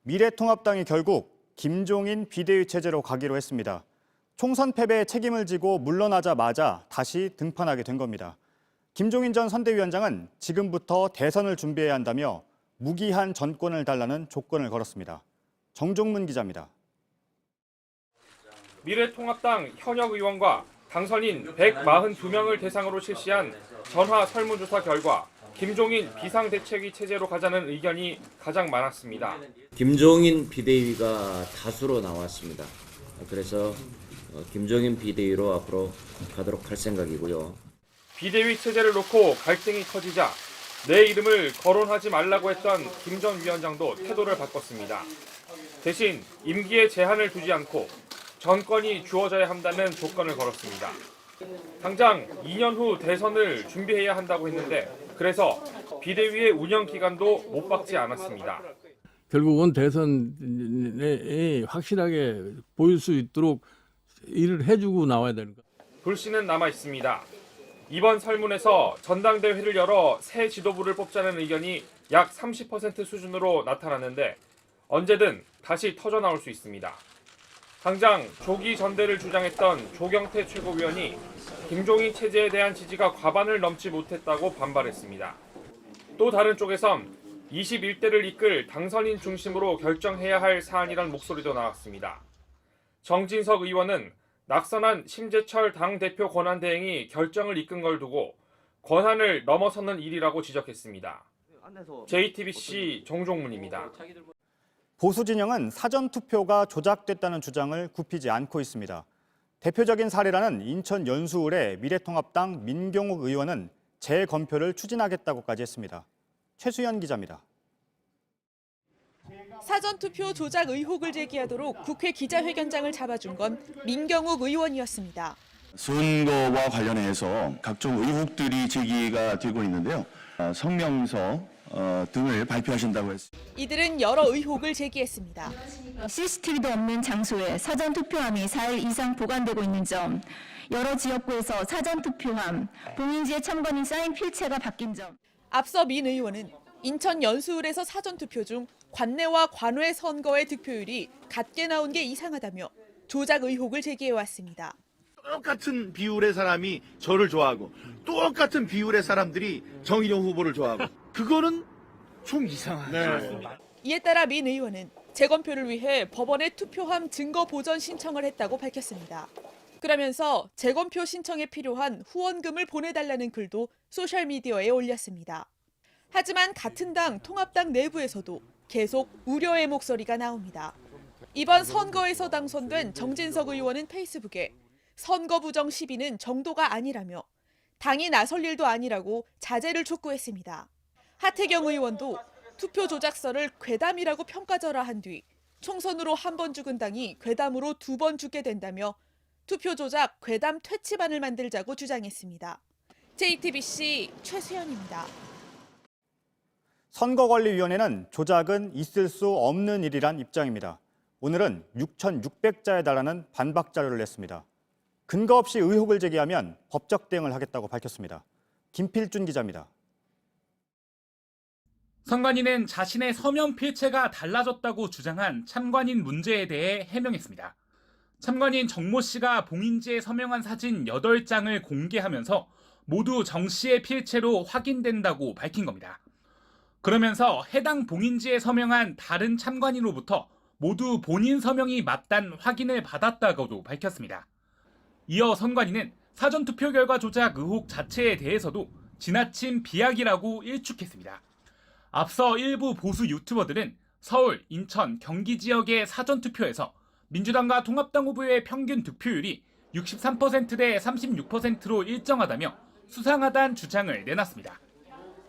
미래통합당이 결국 김종인 비대위 체제로 가기로 했습니다. 총선 패배의 책임을 지고 물러나자마자 다시 등판하게 된 겁니다. 김종인 전 선대위원장은 지금부터 대선을 준비해야 한다며 무기한 전권을 달라는 조건을 걸었습니다. 정종문 기자입니다. 미래통합당 현역 의원과 당선인 142명을 대상으로 실시한 전화 설문조사 결과 김종인 비상대책위 체제로 가자는 의견이 가장 많았습니다. 김종인 비대위가 다수로 나왔습니다. 그래서 김종인 비대위로 앞으로 가도록 할 생각이고요. 비대위 체제를 놓고 갈등이 커지자 내 이름을 거론하지 말라고 했던 김 전 위원장도 태도를 바꿨습니다. 대신 임기에 제한을 두지 않고 전권이 주어져야 한다는 조건을 걸었습니다. 당장 2년 후 대선을 준비해야 한다고 했는데 그래서 비대위의 운영 기간도 못 박지 않았습니다. 결국은 대선에 확실하게 보일 수 있도록 일을 해주고 나와야 되는 거예요. 불씨는 남아 있습니다. 이번 설문에서 전당대회를 열어 새 지도부를 뽑자는 의견이 약 30% 수준으로 나타났는데 언제든 다시 터져 나올 수 있습니다. 당장 조기 전대를 주장했던 조경태 최고위원이 김종인 체제에 대한 지지가 과반을 넘지 못했다고 반발했습니다. 또 다른 쪽에선 21대를 이끌 당선인 중심으로 결정해야 할 사안이란 목소리도 나왔습니다. 정진석 의원은 낙선한 심재철 당대표 권한대행이 결정을 이끈 걸 두고 권한을 넘어서는 일이라고 지적했습니다. JTBC 정종문입니다. 보수 진영은 사전투표가 조작됐다는 주장을 굽히지 않고 있습니다. 대표적인 사례라는 인천 연수울의 미래통합당 민경욱 의원은 재검표를 추진하겠다고까지 했습니다. 최수연 기자입니다. 사전투표 조작 의혹을 제기하도록 국회 기자회견장을 잡아준 건 민경욱 의원이었습니다. 선거와 관련해서 각종 의혹들이 제기가 되고 있는데요. 성명서 등을 발표하신다고 했습니다. 이들은 여러 의혹을 제기했습니다. CCTV도 없는 장소에 사전투표함이 4일 이상 보관되고 있는 점, 여러 지역구에서 사전투표함, 봉인지에 참관인 사인 필체가 바뀐 점. 앞서 민 의원은 인천 연수울에서 사전투표 중 관내와 관외 선거의 득표율이 같게 나온 게 이상하다며 조작 의혹을 제기해왔습니다. 똑같은 비율의 사람이 저를 좋아하고 똑같은 비율의 사람들이 정의용 후보를 좋아하고 그거는 좀 이상하죠. 네. 이에 따라 민 의원은 재검표를 위해 법원에 투표함 증거 보전 신청을 했다고 밝혔습니다. 그러면서 재검표 신청에 필요한 후원금을 보내달라는 글도 소셜미디어에 올렸습니다. 하지만 같은 당 통합당 내부에서도 계속 우려의 목소리가 나옵니다. 이번 선거에서 당선된 정진석 의원은 페이스북에 선거 부정 시비는 정도가 아니라며 당이 나설 일도 아니라고 자제를 촉구했습니다. 하태경 의원도 투표 조작설을 괴담이라고 평가절하한 뒤 총선으로 한 번 죽은 당이 괴담으로 2번 죽게 된다며 투표 조작 괴담 퇴치반을 만들자고 주장했습니다. JTBC 최수연입니다. 선거관리위원회는 조작은 있을 수 없는 일이란 입장입니다. 오늘은 6,600자에 달하는 반박 자료를 냈습니다. 근거 없이 의혹을 제기하면 법적 대응을 하겠다고 밝혔습니다. 김필준 기자입니다. 선관위는 자신의 서면 필체가 달라졌다고 주장한 참관인 문제에 대해 해명했습니다. 참관인 정모 씨가 봉인지에 서명한 사진 8장을 공개하면서 모두 정 씨의 필체로 확인된다고 밝힌 겁니다. 그러면서 해당 봉인지에 서명한 다른 참관인으로부터 모두 본인 서명이 맞단 확인을 받았다고도 밝혔습니다. 이어 선관위는 사전투표 결과 조작 의혹 자체에 대해서도 지나친 비약이라고 일축했습니다. 앞서 일부 보수 유튜버들은 서울, 인천, 경기 지역의 사전투표에서 민주당과 통합당 후보의 평균 득표율이 63%대 36%로 일정하다며 수상하다는 주장을 내놨습니다.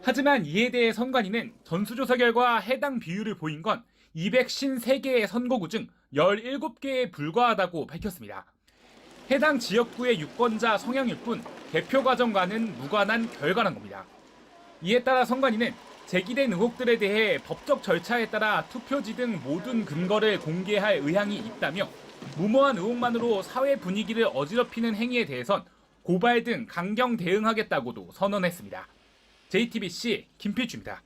하지만 이에 대해 선관위는 전수조사 결과 해당 비율을 보인 건 253개의 선거구 중 17개에 불과하다고 밝혔습니다. 해당 지역구의 유권자 성향일 뿐 개표 과정과는 무관한 결과란 겁니다. 이에 따라 선관위는 제기된 의혹들에 대해 법적 절차에 따라 투표지 등 모든 근거를 공개할 의향이 있다며 무모한 의혹만으로 사회 분위기를 어지럽히는 행위에 대해선 고발 등 강경 대응하겠다고도 선언했습니다. JTBC 김필주입니다.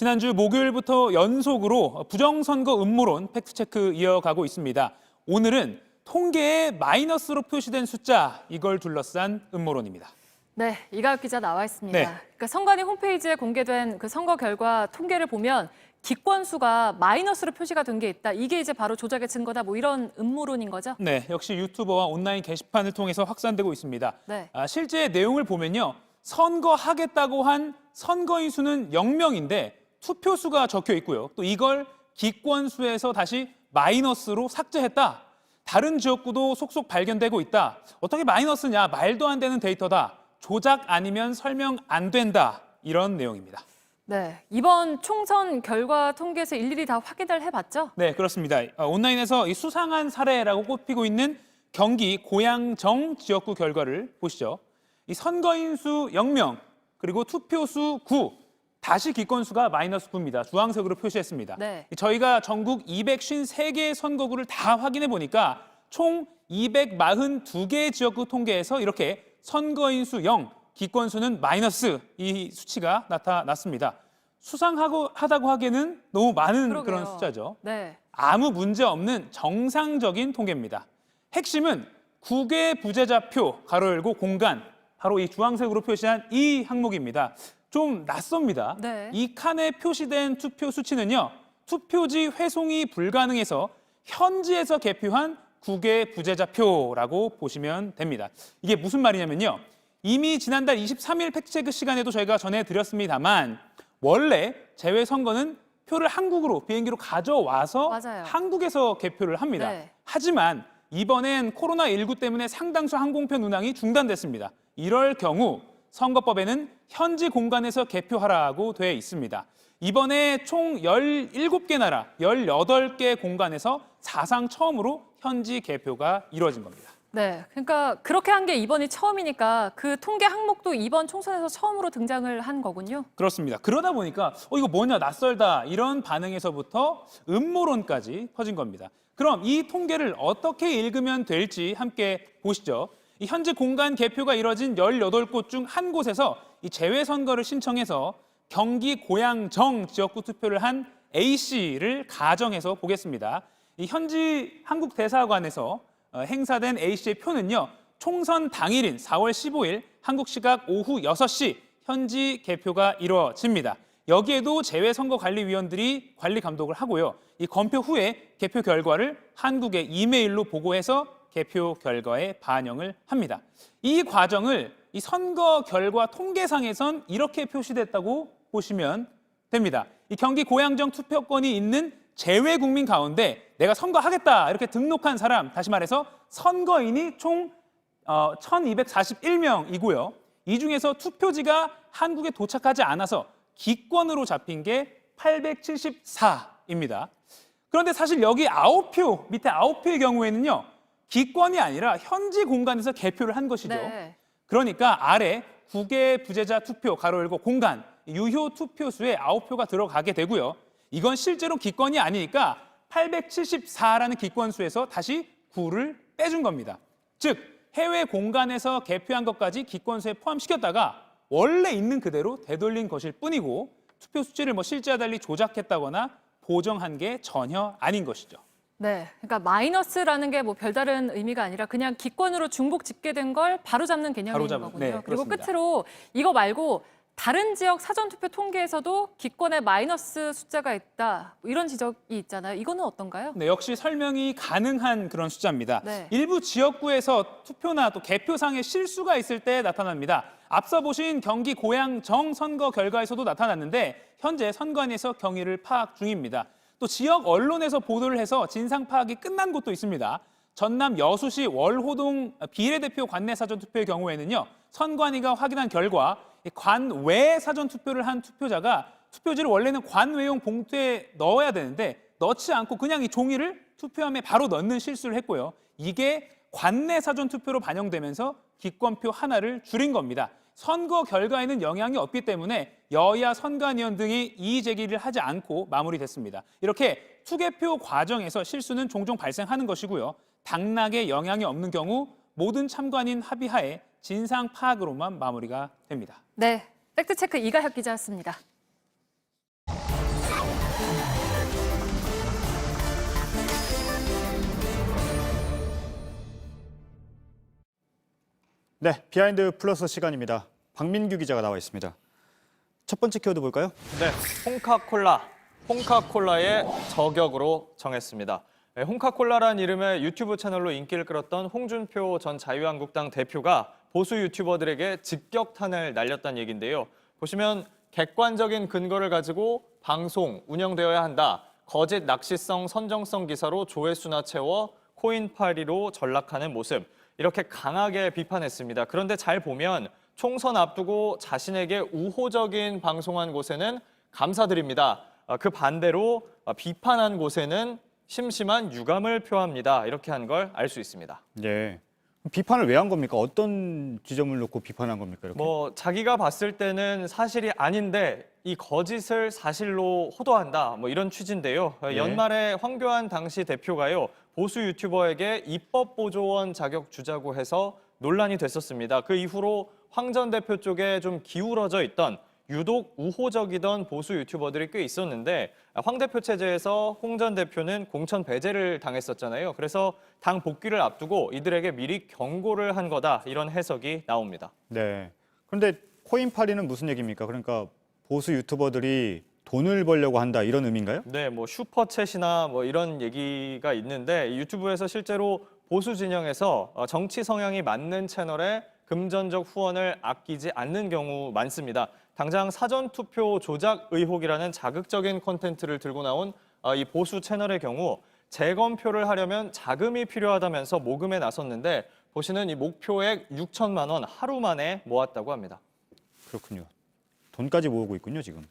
지난주 목요일부터 연속으로 부정선거 음모론 팩트체크 이어가고 있습니다. 오늘은 통계에 마이너스로 표시된 숫자, 이걸 둘러싼 음모론입니다. 네, 이가혁 기자 나와 있습니다. 네. 그러니까 선관위 홈페이지에 공개된 그 선거 결과 통계를 보면 기권수가 마이너스로 표시가 된 게 있다. 이게 이제 바로 조작의 증거다. 뭐 이런 음모론인 거죠? 네, 역시 유튜버와 온라인 게시판을 통해서 확산되고 있습니다. 네. 실제 내용을 보면요. 선거하겠다고 한 선거인 수는 0명인데 투표수가 적혀 있고요. 또 이걸 기권수에서 다시 마이너스로 삭제했다. 다른 지역구도 속속 발견되고 있다. 어떻게 마이너스냐? 말도 안 되는 데이터다. 조작 아니면 설명 안 된다. 이런 내용입니다. 네, 이번 총선 결과 통계에서 일일이 다 확인을 해봤죠? 네, 그렇습니다. 온라인에서 이 수상한 사례라고 꼽히고 있는 경기 고양정 지역구 결과를 보시죠. 이 선거인 수 0명, 그리고 투표수 9, 다시 기권수가 마이너스 9입니다. 주황색으로 표시했습니다. 네. 저희가 전국 253개의 선거구를 다 확인해 보니까 총 242개의 지역구 통계에서 이렇게 선거인 수 0, 기권수는 마이너스 이 수치가 나타났습니다. 수상하다고 하기에는 너무 많은 그러게요. 그런 숫자죠. 네. 아무 문제 없는 정상적인 통계입니다. 핵심은 국외 부재자표, 가로 열고 공간, 바로 이 주황색으로 표시한 이 항목입니다. 좀 낯섭니다. 네. 이 칸에 표시된 투표 수치는요. 투표지 회송이 불가능해서 현지에서 개표한 국외 부재자표라고 보시면 됩니다. 이게 무슨 말이냐면요. 이미 지난달 23일 팩트체크 시간에도 저희가 전해드렸습니다만 원래 재외선거는 표를 한국으로 비행기로 가져와서 맞아요. 한국에서 개표를 합니다. 네. 하지만 이번엔 코로나19 때문에 상당수 항공편 운항이 중단됐습니다. 이럴 경우 선거법에는 현지 공간에서 개표하라고 되어 있습니다. 이번에 총 17개 나라, 18개 공간에서 사상 처음으로 현지 개표가 이루어진 겁니다. 네, 그러니까 그렇게 한 게 이번이 처음이니까 그 통계 항목도 이번 총선에서 처음으로 등장을 한 거군요. 그렇습니다. 그러다 보니까 이거 뭐냐 낯설다 이런 반응에서부터 음모론까지 퍼진 겁니다. 그럼 이 통계를 어떻게 읽으면 될지 함께 보시죠. 이 현지 공간 개표가 이뤄진 18곳 중 한 곳에서 이 재외선거를 신청해서 경기 고양정 지역구 투표를 한 A씨를 가정해서 보겠습니다. 이 현지 한국 대사관에서 행사된 A씨의 표는요. 총선 당일인 4월 15일 한국 시각 오후 6시 현지 개표가 이루어집니다. 여기에도 재외선거관리위원들이 관리 감독을 하고요. 이 검표 후에 개표 결과를 한국에 이메일로 보고해서 개표 결과에 반영을 합니다. 이 과정을 이 선거 결과 통계상에선 이렇게 표시됐다고 보시면 됩니다. 이 경기 고양정 투표권이 있는 재외 국민 가운데 내가 선거하겠다 이렇게 등록한 사람, 다시 말해서 선거인이 총 1241명이고요. 이 중에서 투표지가 한국에 도착하지 않아서 기권으로 잡힌 게 874입니다. 그런데 사실 여기 9표, 밑에 9표의 경우에는요. 기권이 아니라 현지 공간에서 개표를 한 것이죠. 네. 그러니까 아래 국외 부재자 투표, 가로 열고 공간, 유효 투표수에 9표가 들어가게 되고요. 이건 실제로 기권이 아니니까 874라는 기권수에서 다시 9를 빼준 겁니다. 즉 해외 공간에서 개표한 것까지 기권수에 포함시켰다가 원래 있는 그대로 되돌린 것일 뿐이고 투표 수치를 실제와 달리 조작했다거나 보정한 게 전혀 아닌 것이죠. 네, 그러니까 마이너스라는 게 뭐 별다른 의미가 아니라 그냥 기권으로 중복 집계된 걸 바로잡는 개념인 거군요. 네, 그리고 그렇습니다. 끝으로 이거 말고 다른 지역 사전투표 통계에서도 기권에 마이너스 숫자가 있다, 뭐 이런 지적이 있잖아요. 이거는 어떤가요? 네, 역시 설명이 가능한 그런 숫자입니다. 네. 일부 지역구에서 투표나 또 개표상에 실수가 있을 때 나타납니다. 앞서 보신 경기 고양정 선거 결과에서도 나타났는데 현재 선관위에서 경위를 파악 중입니다. 또 지역 언론에서 보도를 해서 진상 파악이 끝난 곳도 있습니다. 전남 여수시 월호동 비례대표 관내 사전투표의 경우에는요. 선관위가 확인한 결과 관외 사전투표를 한 투표자가 투표지를 원래는 관외용 봉투에 넣어야 되는데 넣지 않고 그냥 이 종이를 투표함에 바로 넣는 실수를 했고요. 이게 관내 사전투표로 반영되면서 기권표 하나를 줄인 겁니다. 선거 결과에는 영향이 없기 때문에 여야 선관위원 등이 이의 제기를 하지 않고 마무리됐습니다. 이렇게 투개표 과정에서 실수는 종종 발생하는 것이고요. 당락에 영향이 없는 경우 모든 참관인 합의하에 진상 파악으로만 마무리가 됩니다. 네, 팩트체크 이가혁 기자였습니다. 네, 비하인드 플러스 시간입니다. 박민규 기자가 나와 있습니다. 첫 번째 키워드 볼까요? 네, 홍카콜라의 저격으로 정했습니다. 네, 홍카콜라란 이름의 유튜브 채널로 인기를 끌었던 홍준표 전 자유한국당 대표가 보수 유튜버들에게 직격탄을 날렸다는 얘기인데요. 보시면 객관적인 근거를 가지고 방송 운영되어야 한다. 거짓 낚시성 선정성 기사로 조회수나 채워 코인파리로 전락하는 모습. 이렇게 강하게 비판했습니다. 그런데 잘 보면 총선 앞두고 자신에게 우호적인 방송한 곳에는 감사드립니다. 그 반대로 비판한 곳에는 심심한 유감을 표합니다. 이렇게 한 걸 알 수 있습니다. 네. 비판을 왜 한 겁니까? 어떤 지점을 놓고 비판한 겁니까? 이렇게? 자기가 봤을 때는 사실이 아닌데 이 거짓을 사실로 호도한다. 이런 취지인데요. 네. 연말에 황교안 당시 대표가요. 보수 유튜버에게 입법보조원 자격 주자고 해서 논란이 됐었습니다. 그 이후로 황 전 대표 쪽에 좀 기울어져 있던 유독 우호적이던 보수 유튜버들이 꽤 있었는데 황 대표 체제에서 홍 전 대표는 공천 배제를 당했었잖아요. 그래서 당 복귀를 앞두고 이들에게 미리 경고를 한 거다. 이런 해석이 나옵니다. 네. 그런데 코인파리는 무슨 얘기입니까? 그러니까 보수 유튜버들이 돈을 벌려고 한다 이런 의미인가요? 네, 슈퍼챗이나 이런 얘기가 있는데 유튜브에서 실제로 보수 진영에서 정치 성향이 맞는 채널에 금전적 후원을 아끼지 않는 경우 많습니다. 당장 사전투표 조작 의혹이라는 자극적인 콘텐츠를 들고 나온 이 보수 채널의 경우 재검표를 하려면 자금이 필요하다면서 모금에 나섰는데 보시는 이 목표액 6천만 원 하루 만에 모았다고 합니다. 그렇군요. 돈까지 모으고 있군요, 지금.